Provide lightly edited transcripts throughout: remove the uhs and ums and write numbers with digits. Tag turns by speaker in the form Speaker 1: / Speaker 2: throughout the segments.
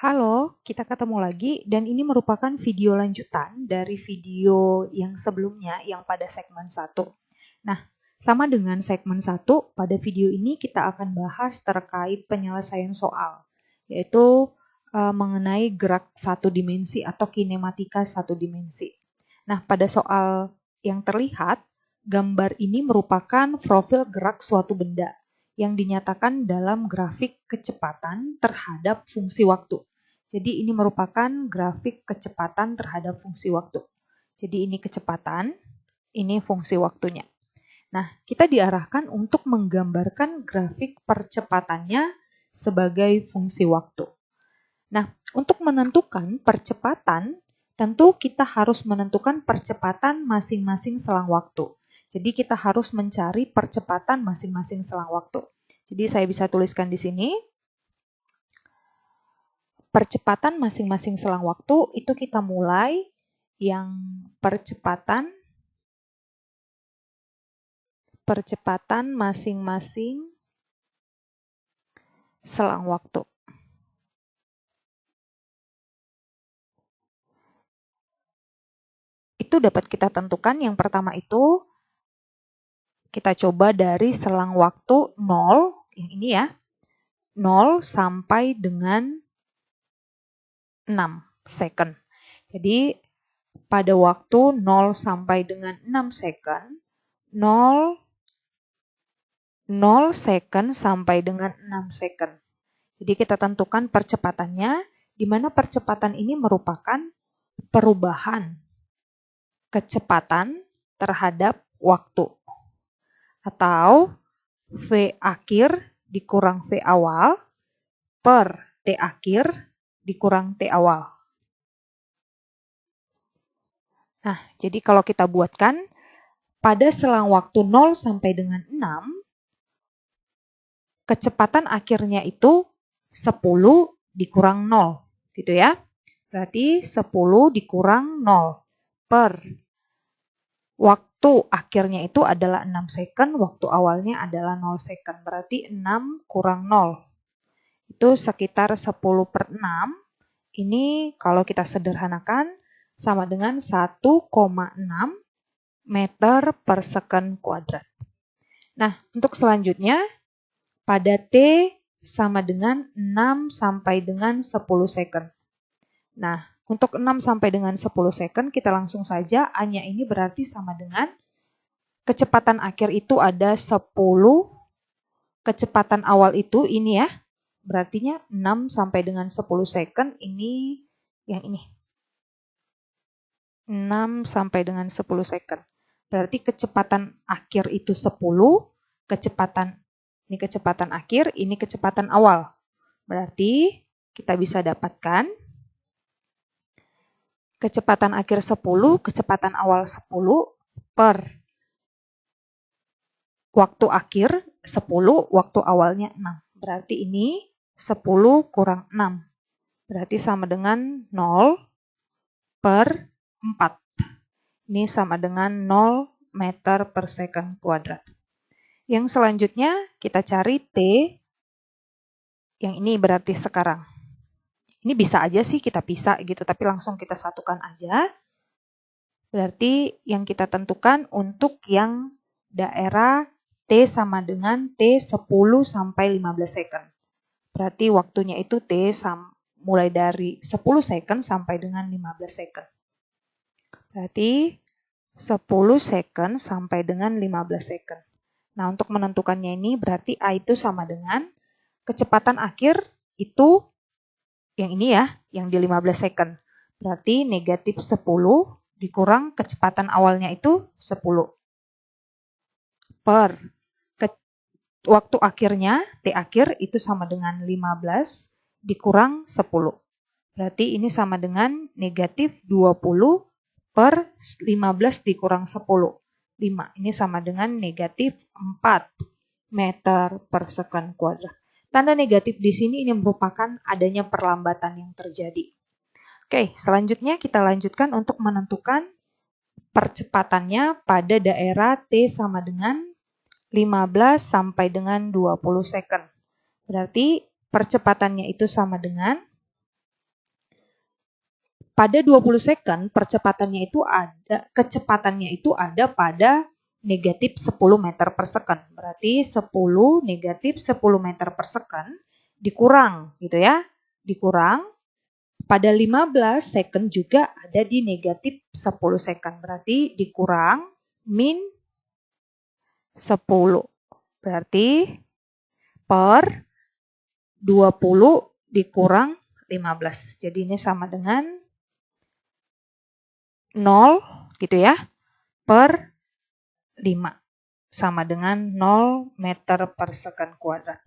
Speaker 1: Halo, kita ketemu lagi dan ini merupakan video lanjutan dari video yang sebelumnya yang pada segmen 1. Nah, sama dengan segmen 1, pada video ini kita akan bahas terkait penyelesaian soal, yaitu mengenai gerak satu dimensi atau kinematika satu dimensi. Nah, pada soal yang terlihat, gambar ini merupakan profil gerak suatu benda yang dinyatakan dalam grafik kecepatan terhadap fungsi waktu. Jadi ini merupakan grafik kecepatan terhadap fungsi waktu. Jadi ini kecepatan, ini fungsi waktunya. Nah, kita diarahkan untuk menggambarkan grafik percepatannya sebagai fungsi waktu. Nah, untuk menentukan percepatan, tentu kita harus menentukan percepatan masing-masing selang waktu. Jadi kita harus mencari percepatan masing-masing selang waktu. Jadi saya bisa tuliskan di sini. Percepatan masing-masing selang waktu itu kita mulai yang percepatan masing-masing selang waktu. Itu dapat kita tentukan. Yang pertama itu kita coba dari selang waktu 0, yang ini ya, 0 sampai dengan 6 second. Jadi pada waktu 0 sampai dengan 6 second, 0 second sampai dengan 6 second. Jadi kita tentukan percepatannya, di mana percepatan ini merupakan perubahan kecepatan terhadap waktu. Atau V akhir dikurang V awal per T akhir dikurang T awal. Nah, jadi kalau kita buatkan, pada selang waktu 0 sampai dengan 6, kecepatan akhirnya itu 10 dikurang 0, gitu ya. Berarti 10 dikurang 0 per waktu akhirnya itu adalah 6 second, waktu awalnya adalah 0 second. Berarti 6 kurang 0. Itu sekitar 10 per 6. Ini kalau kita sederhanakan sama dengan 1,6 meter per second kuadrat. Nah, untuk selanjutnya, pada T sama dengan 6 sampai dengan 10 second. Nah, untuk 6 sampai dengan 10 second, kita langsung saja A-nya ini berarti sama dengan kecepatan akhir itu ada 10, kecepatan awal itu ini ya, berartinya 6 sampai dengan 10 second, ini yang ini. 6 sampai dengan 10 second. Berarti kecepatan akhir itu 10, ini kecepatan akhir, ini kecepatan awal. Berarti kita bisa dapatkan kecepatan akhir 10, kecepatan awal 10 per waktu akhir 10, waktu awalnya 6. Berarti ini 10 kurang 6. Berarti sama dengan 0 per 4. Ini sama dengan 0 meter per second kuadrat. Yang selanjutnya kita cari T. Yang ini berarti sekarang. Ini bisa aja sih kita pisah gitu, tapi langsung kita satukan aja. Berarti yang kita tentukan untuk yang daerah T sama dengan T 10 sampai 15 second. Berarti waktunya itu T mulai dari 10 second sampai dengan 15 second. Berarti 10 second sampai dengan 15 second. Nah, untuk menentukannya ini berarti A itu sama dengan kecepatan akhir itu yang ini ya, yang di 15 second. Berarti negatif 10 dikurang kecepatan awalnya itu 10. Per waktu akhirnya, T akhir itu sama dengan 15 dikurang 10. Berarti ini sama dengan negatif 20 per 15 dikurang 10. 5. Ini sama dengan negatif 4 meter per second kuadrat. Tanda negatif di sini ini merupakan adanya perlambatan yang terjadi. Oke, selanjutnya kita lanjutkan untuk menentukan percepatannya pada daerah T sama dengan 15 sampai dengan 20 second. Berarti percepatannya itu sama dengan pada 20 second kecepatannya itu ada pada negatif 10 meter per second. Berarti 10 negatif 10 meter per second dikurang gitu ya. Dikurang pada 15 second juga ada di negatif 10 second. Berarti dikurang min 10. Berarti per 20 dikurang 15. Jadi ini sama dengan 0 gitu ya, per 5. Sama dengan 0 meter per second kuadrat.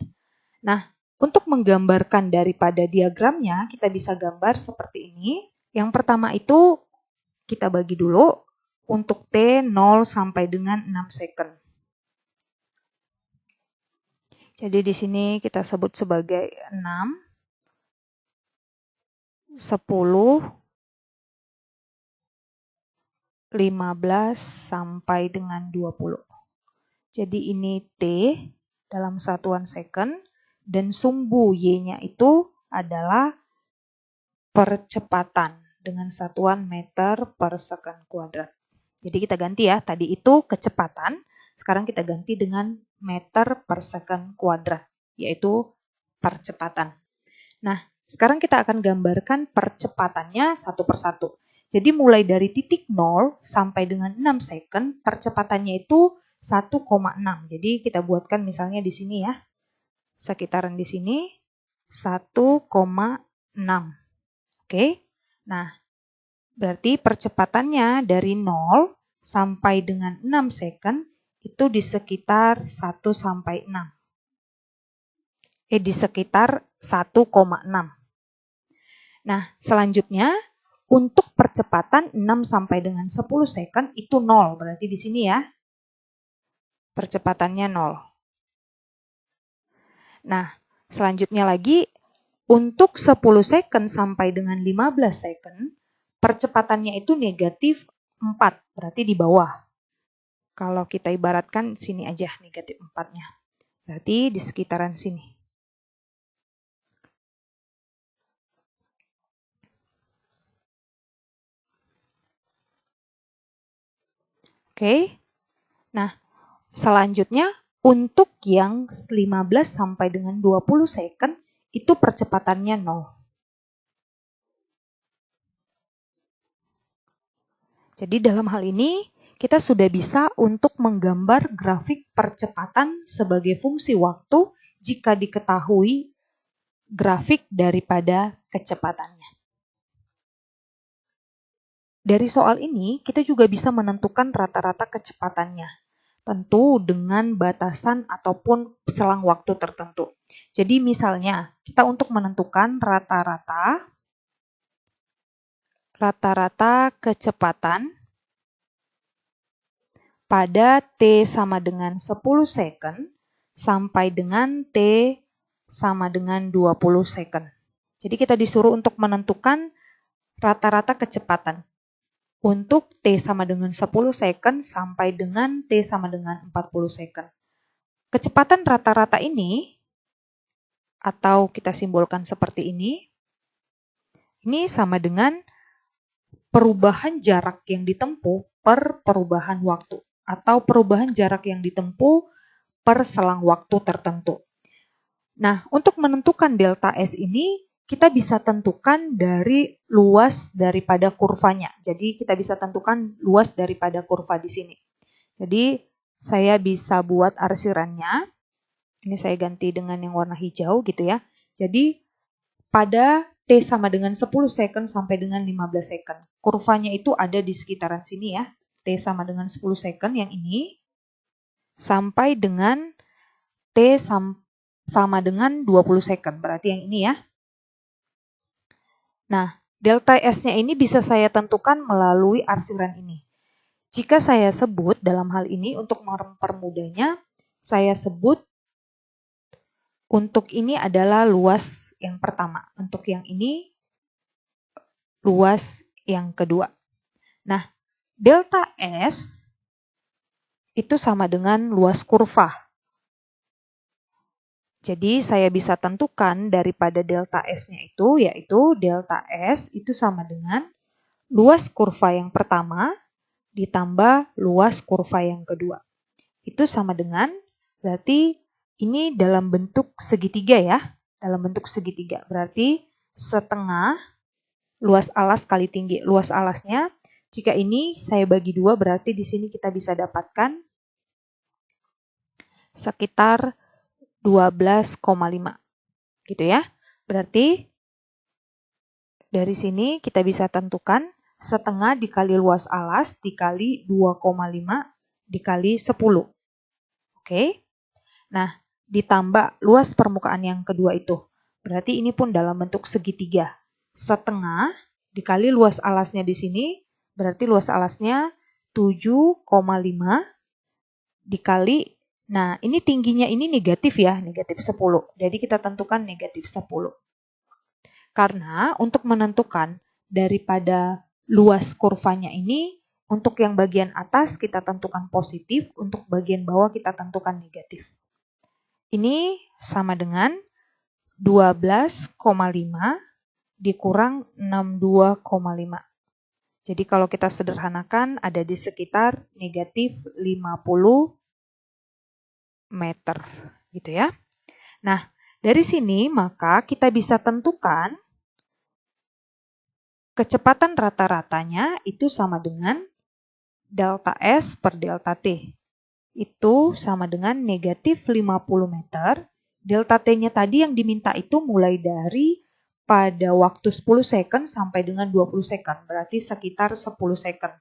Speaker 1: Nah, untuk menggambarkan daripada diagramnya, kita bisa gambar seperti ini. Yang pertama itu kita bagi dulu untuk T 0 sampai dengan 6 second. Jadi di sini kita sebut sebagai 6, 10, 15 sampai dengan 20. Jadi ini T dalam satuan second dan sumbu Y-nya itu adalah percepatan dengan satuan meter per second kuadrat. Jadi kita ganti ya, tadi itu kecepatan, sekarang kita ganti dengan meter per second kuadrat, yaitu percepatan. Nah, sekarang kita akan gambarkan percepatannya satu persatu. Jadi mulai dari titik 0 sampai dengan 6 second, percepatannya itu 1,6. Jadi kita buatkan misalnya di sini ya, sekitaran di sini 1,6. Oke, nah berarti percepatannya dari 0 sampai dengan 6 second itu di sekitar 1 sampai 6. Di sekitar 1,6. Nah, selanjutnya untuk percepatan 6 sampai dengan 10 second itu 0. Berarti di sini ya, percepatannya 0. Nah, selanjutnya lagi untuk 10 second sampai dengan 15 second, percepatannya itu negatif 4. Berarti di bawah. Kalau kita ibaratkan sini aja negatif 4-nya. Berarti di sekitaran sini. Oke. Nah, selanjutnya untuk yang 15 sampai dengan 20 second itu percepatannya 0. Jadi dalam hal ini kita sudah bisa untuk menggambar grafik percepatan sebagai fungsi waktu jika diketahui grafik daripada kecepatannya. Dari soal ini, kita juga bisa menentukan rata-rata kecepatannya, tentu dengan batasan ataupun selang waktu tertentu. Jadi misalnya, kita untuk menentukan rata-rata kecepatan pada T sama dengan 10 second sampai dengan T sama dengan 20 second. Jadi kita disuruh untuk menentukan rata-rata kecepatan untuk T sama dengan 10 second sampai dengan T sama dengan 40 second. Kecepatan rata-rata ini, atau kita simbolkan seperti ini sama dengan perubahan jarak yang ditempuh per perubahan waktu, atau perubahan jarak yang ditempuh per selang waktu tertentu. Nah, untuk menentukan delta S ini, kita bisa tentukan dari luas daripada kurvanya. Jadi kita bisa tentukan luas daripada kurva di sini. Jadi saya bisa buat arsirannya. Ini saya ganti dengan yang warna hijau gitu ya. Jadi pada T sama dengan 10 second sampai dengan 15 second. Kurvanya itu ada di sekitaran sini ya. T sama dengan 10 second yang ini. Sampai dengan T sama dengan 20 second. Berarti yang ini ya. Nah, delta S-nya ini bisa saya tentukan melalui arsiran ini. Jika saya sebut dalam hal ini untuk mempermudahnya, saya sebut untuk ini adalah luas yang pertama. Untuk yang ini, luas yang kedua. Nah, delta S itu sama dengan luas kurva. Jadi saya bisa tentukan daripada delta S-nya itu, yaitu delta S itu sama dengan luas kurva yang pertama ditambah luas kurva yang kedua. Itu sama dengan, berarti ini dalam bentuk segitiga ya. Dalam bentuk segitiga. Berarti setengah luas alas kali tinggi. Luas alasnya, jika ini saya bagi 2, berarti di sini kita bisa dapatkan sekitar 12,5. Gitu ya. Berarti dari sini kita bisa tentukan setengah dikali luas alas dikali 2,5 dikali 10. Oke. Nah, ditambah luas permukaan yang kedua itu. Berarti ini pun dalam bentuk segitiga. Setengah dikali luas alasnya di sini, berarti luas alasnya 7,5 dikali, nah ini tingginya ini negatif ya, negatif 10. Jadi kita tentukan negatif 10. Karena untuk menentukan daripada luas kurvanya ini, untuk yang bagian atas kita tentukan positif, untuk bagian bawah kita tentukan negatif. Ini sama dengan 12,5 dikurang 62,5. Jadi kalau kita sederhanakan ada di sekitar negatif 50 meter. Gitu ya. Nah, dari sini maka kita bisa tentukan kecepatan rata-ratanya itu sama dengan delta S per delta T. Itu sama dengan negatif 50 meter. Delta T-nya tadi yang diminta itu mulai dari pada waktu 10 second sampai dengan 20 second. Berarti sekitar 10 second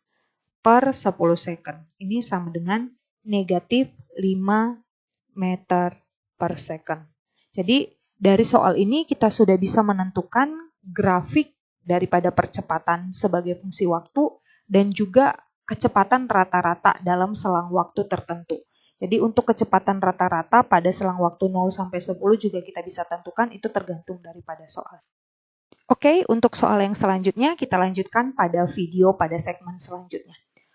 Speaker 1: per 10 second. Ini sama dengan negatif 5 meter per second. Jadi dari soal ini kita sudah bisa menentukan grafik daripada percepatan sebagai fungsi waktu dan juga kecepatan rata-rata dalam selang waktu tertentu. Jadi untuk kecepatan rata-rata pada selang waktu 0 sampai 10 juga kita bisa tentukan, itu tergantung daripada soal. Oke, untuk soal yang selanjutnya kita lanjutkan pada video pada segmen selanjutnya.